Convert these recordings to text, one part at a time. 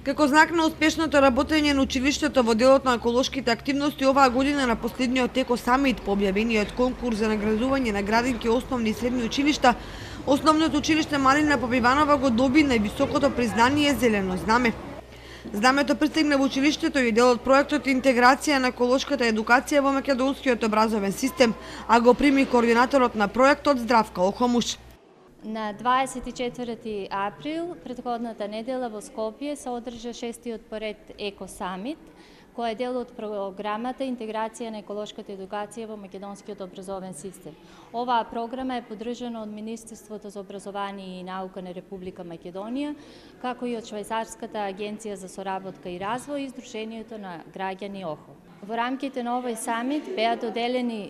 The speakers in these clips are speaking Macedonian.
Како знак на успешното работење на училиштето во делот на еколошките активности, оваа година на последниот Еко Самит по објавениот конкурс за наградување на градинки основни и средни училишта, Основното училиште Малина Попиванова го доби највисокото признание Зелено знаме. Знамето пристигна во училиштето и дел од проектот Интеграција на еколошката едукација во македонскиот образовен систем, а го прими координаторот на проектот Здравка Охомуш. На 24 април, претходната недела во Скопје, се одржа 6-тиот поред Еко Самит, кој е дел од програмата Интеграција на еколошката едукација во македонскиот образовен систем. Оваа програма е поддржана од Министерството за образование и наука на Република Македонија, како и од Швајцарската агенција за соработка и развој и Сдруженијето на граѓани ОХО. Во рамките на овој самит беа доделени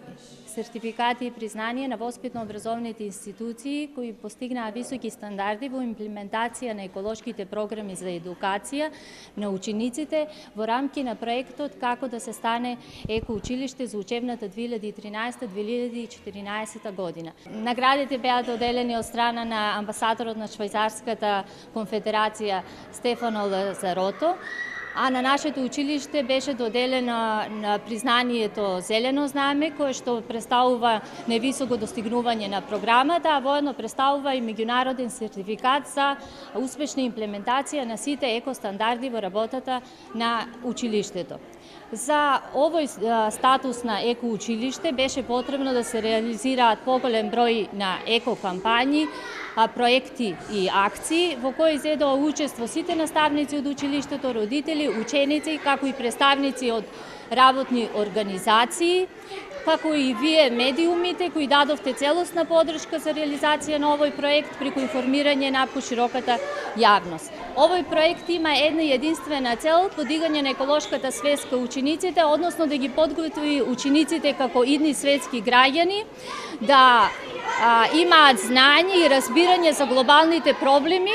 сертификати и признание на воспитно-образовните институции кои постигнаа високи стандарди во имплементација на еколошките програми за едукација на учениците во рамки на проектот како да се стане еко училиште за учебната 2013-2014 година. Наградите беа доделени од страна на амбасадорот на Швајцарската конфедерација Стефано Лазарото, а на нашето училиште беше доделено на признанието Зелено знаме, кое што представува невисоко достигнување на програмата, а воедно представува и меѓународен сертификат за успешна имплементација на сите екостандарди во работата на училиштето. За овој статус на еко училиште беше потребно да се реализираат поголем број на еко кампањи, проекти и акции во кои изедоа учество сите наставници од училиштето, родители, ученици, како и представници од работни организации, како и вие медиумите кои дадовте целосна поддршка за реализација на овој проект преку информирање на пошироката јавност. Овој проект има една единствена цел, подигање на еколошката свест кај учениците, односно да ги подготви учениците како идни светски граѓани, да имаат знање и разбирање за глобалните проблеми,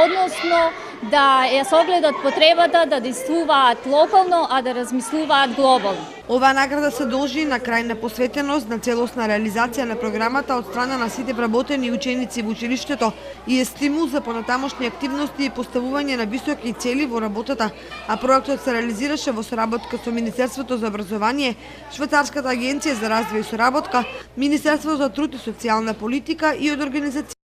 односно да ја согледат потребата да действуваат локално, а да размислуваат глобално. Оваа награда се должи на крајна посветеност на целосна реализација на програмата од страна на сите вработени ученици во училиштето и е стимул за понатамошни активности и поставување на високи цели во работата, а проектот се реализираше во соработка со Министерството за образование, Швајцарската агенција за развој и соработка, Министерството за труд и социјална политика и од организација